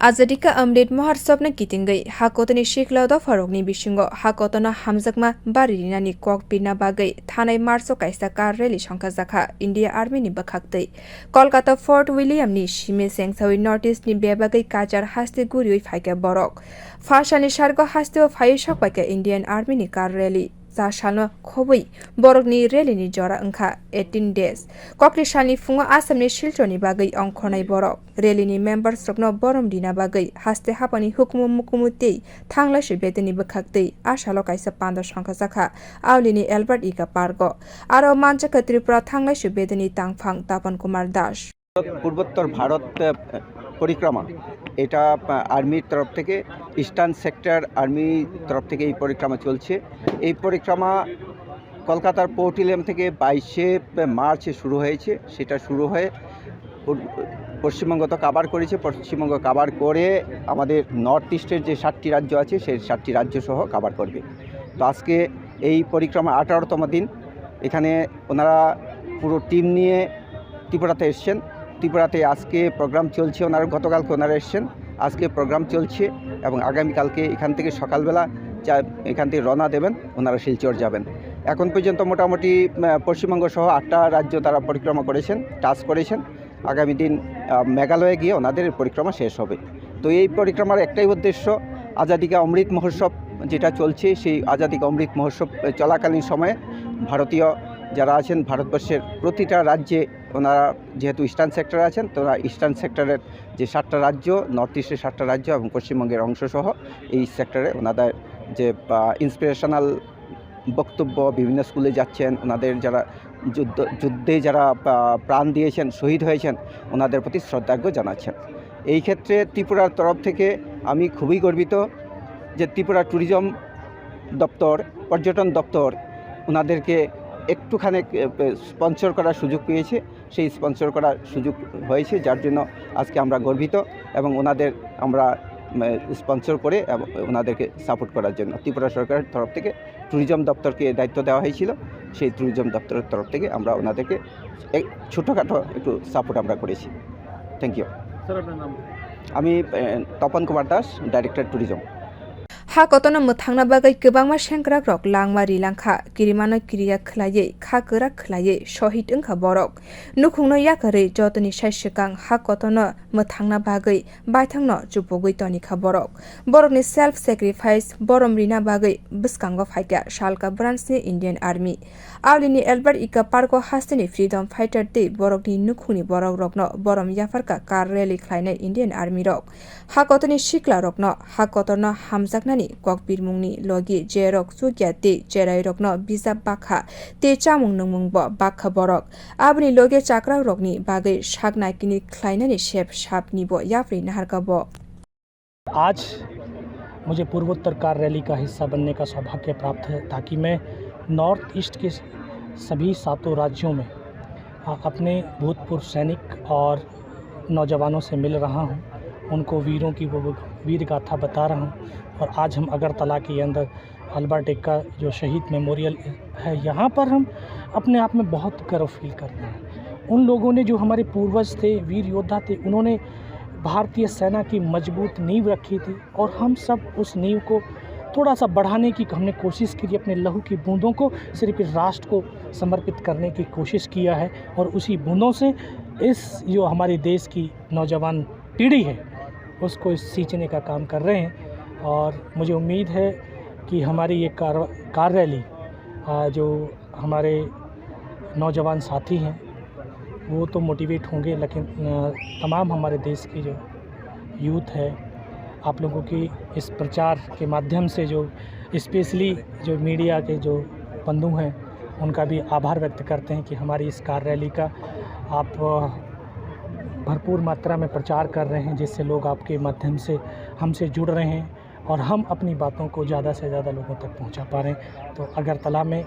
Azadika Amrit Maharsopna Kitingai, Hakotani Shiklauda Farogni Bishingo, Hakotana Hamzakma Barinani Kok Pina Bagai, Tanai Marso Kaisa Kar Rally Shankazaka, India Army ni Bakaktai, Kolkata Fort William ni Shime Sengsawi Northeast ni Bebagai Kajar Haste Guri Faika Borok, Fashani Shargo Haste of Haishok Baka Indian Army ni Kar Rally. Zashalno Khobui, Borogni Relini Jora Unka, 18 days. Kokli Shani Funga Asamni Shiltroni Bagai on Konai Borok, Relini members of no Borom Dina Bagai, Haste Hapani Hukumu Mukumuti, Tangla Shibetini Bakakti, Ashalokai Sapanda Shankazaka, Aulini Albert Ika Pargo, Aro Manchaka Tripura Tangla Shibetini Tangfang Tapan Kumar Dash. পূর্বোত্তর Bharat পরিক্রমা এটা আর্মির তরফ থেকে eastern sector আর্মির তরফ থেকে এই পরিক্রমা চলছে। এই পরিক্রমা কলকাতার পোর্ট উইলিয়াম থেকে 22শে মার্চে শুরু হয়েছে। সেটা শুরু হয়ে পশ্চিমবঙ্গ তো কভার করেছে, পশ্চিমবঙ্গ কভার করে আমাদের নর্থ ইস্টের যে 7টি রাজ্য আছে সেই 7টি রাজ্য সহ কভার করবে। তো আজকে এই পরিক্রমা 18তম দিন। এখানে ওনারা পুরো টিম নিয়ে ত্রিপুরাতে এসছেন। ত্রিপুরাতে আজকে প্রোগ্রাম চলছে, ওনারা গতকালকে ওনারা এসছেন, আজকে প্রোগ্রাম চলছে এবং আগামীকালকে এখান থেকে সকালবেলা এখান থেকে রওনা দেবেন, ওনারা শিলচর যাবেন। এখন পর্যন্ত মোটামুটি পশ্চিমবঙ্গ সহ 8টা রাজ্য তারা পরিক্রমা করেছেন, টাচ করেছেন। আগামী দিন মেঘালয়ে গিয়ে ওনাদের পরিক্রমা শেষ হবে। তো এই পরিক্রমার একটাই উদ্দেশ্য, আজাদি কা অমৃত মহোৎসব যেটা চলছে, সেই আজাদি কা অমৃত মহোৎসব চলাকালীন সময়ে ভারতীয় যারা আছেন ভারতবর্ষের প্রতিটা রাজ্যে, ওনারা যেহেতু ইস্টার্ন সেক্টরে আছেন, তো ওরা ইস্টার্ন সেক্টরের যে 7টা রাজ্য, নর্থ ইস্টের 7টা রাজ্য এবং পশ্চিমবঙ্গের অংশসহ এই সেক্টরে ওনাদের যে ইন্সপিরেশনাল বক্তব্য, বিভিন্ন স্কুলে যাচ্ছেন, ওনাদের যারা যুদ্ধে যারা প্রাণ দিয়েছেন, শহীদ হয়েছেন, ওনাদের প্রতি শ্রদ্ধার্ঘ্য জানাচ্ছেন। এই ক্ষেত্রে ত্রিপুরার তরফ থেকে আমি খুবই গর্বিত যে ত্রিপুরা ট্যুরিজম দপ্তর, পর্যটন দপ্তর ওনাদেরকে একটুখানি স্পন্সর করার সুযোগ পেয়েছে। সেই স্পন্সর করার সুযোগ হয়েছে, যার জন্য আজকে আমরা গর্বিত এবং ওনাদের আমরা স্পন্সর করে ওনাদেরকে সাপোর্ট করার জন্য ত্রিপুরা সরকারের তরফ থেকে ট্যুরিজম দপ্তরকে দায়িত্ব দেওয়া হয়েছিল। সেই ট্যুরিজম দপ্তরের তরফ থেকে আমরা ওনাদেরকে ছোটোখাটো একটু সাপোর্ট আমরা করেছি। Thank you sir. আপনার নাম? আমি Tapan Kumar Das, director tourism. Hakotona Mutangna Bagai Kubangma Shankrak Rock Langmari Lanka, Kirimano Kiria Klaye, Kakura Klaye, Shohit Unka Borok, Nukuno Yakare, Jotani Shashikang, Hakotona, Mutangna Bagai, Baitangno, Jupogui Tonika Borok, Borokni self sacrifice, Borom Rina Bagai, Buskango Haika, Shalka Bransni Indian Army. Aulini Albert Ika Parko Hastini Freedom Fighter Day, Borokni Nukuni Borok Rokno, Borom Yafarka, Kar Rally Kleine Indian Army Rock. Hakotoni Shikla Rokno, Hakotona Hamzakna Kokbir Mungni Logi Jerok Sugyate Jerai Rokno Biza Bakha Te Chamung Nungmungbo Bakha Borok Abni Loge Chakra Rokni Bagai Shagnakini Kleinani Shep Shap Nibo Yafri Naharkabo। आज मुझे पूर्वोत्तर car rally का हिस्सा बनने का सौभाग्य प्राप्त है ताकि मैं नॉर्थ ईस्ट के सभी 7 राज्यों में अपने भूतपूर्व सैनिक और नौजवानों से मिल रहा हूं, उनको वीरों की वो वीर गाथा बता रहा हूं। और आज हम अगरतला के अंदर अल्बर्ट एक्का जो शहीद मेमोरियल है, यहाँ पर हम अपने आप में बहुत गर्व फील करते हैं। उन लोगों ने जो हमारे पूर्वज थे, वीर योद्धा थे, उन्होंने भारतीय सेना की मजबूत नींव रखी थी और हम सब उस नींव को थोड़ा सा बढ़ाने की हमने कोशिश की, अपने लहू की बूंदों को सिर्फ इस राष्ट्र को समर्पित करने की कोशिश किया है। और उसी बूंदों से इस जो हमारे देश की नौजवान पीढ़ी है उसको सींचने का काम कर रहे हैं। और मुझे उम्मीद है कि हमारी ये कार रैली जो हमारे नौजवान साथी हैं वो तो मोटिवेट होंगे, लेकिन तमाम हमारे देश की जो यूथ है, आप लोगों की इस प्रचार के माध्यम से जो स्पेशली जो मीडिया के जो बंधु हैं उनका भी आभार व्यक्त करते हैं कि हमारी इस कार रैली का आप भरपूर मात्रा में प्रचार कर रहे हैं, जिससे लोग आपके माध्यम से हमसे जुड़ रहे हैं और हम अपनी बातों को ज़्यादा से ज़्यादा लोगों तक पहुंचा पा रहे हैं। तो अगरतला में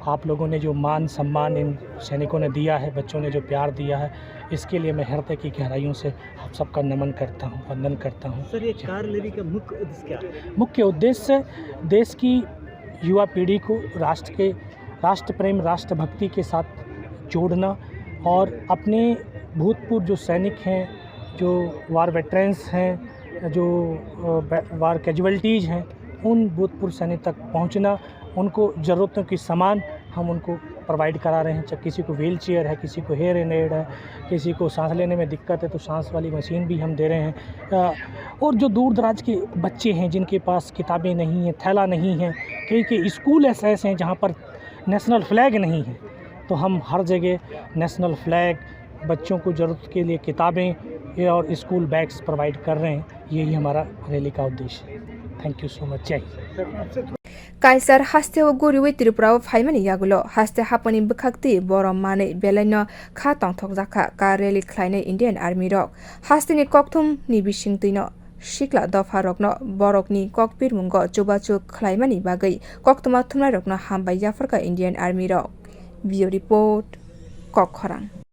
आप लोगों ने जो मान सम्मान इन सैनिकों ने दिया है, बच्चों ने जो प्यार दिया है, इसके लिए मैं हृदय की गहराइयों से आप सबका नमन करता हूं, वंदन करता हूं। सर, ये कार रैली का मुख्य उद्देश्य क्या है? मुख्य उद्देश्य देश की युवा पीढ़ी को राष्ट्र प्रेम, राष्ट्रभक्ति के साथ जोड़ना और अपने भूतपूर्व जो सैनिक हैं, जो वार वेटरन्स हैं, जो वार कैजुअल्टीज़ हैं उन भूतपूर्व सैनिक तक पहुंचना, उनको ज़रूरतों की सामान हम उनको प्रोवाइड करा रहे हैं। चाहे किसी को व्हील चेयर है, किसी को हेयरिंग एड है, किसी को सांस लेने में दिक्कत है तो सांस वाली मशीन भी हम दे रहे हैं। और जो दूर दराज के बच्चे हैं जिनके पास किताबें नहीं हैं, थैला नहीं है, कई स्कूल ऐसे हैं जहाँ पर नेशनल फ्लैग नहीं है, तो हम हर जगह नेशनल फ्लैग, बच्चों को ज़रूरत के लिए किताबें और स्कूल बैग्स प्रोवाइड कर रहे हैं। यही हमारा रैली का उद्देश्य है। Thank you so much. जय हिंद। काइसार हास्तेव गुरिवे त्रिपुराव फाइमानि यागुलो हास्ते हापनि बखाक्ति बरम माने बेलायनो खा तंथक जाखा का रैली खलायनाय इंडियन आर्मी रक हास्तेनि कक्थुम नि बिसिंतिनो सिक्ला दफा रकनो बरकनि ककपिर मुंग जुबाचु खलायमानि बागै कक्तमा थुमनाय रकनो हामबाय जाफरका इंडियन आर्मी रक भिडिअ रिपोर्ट ककखरां।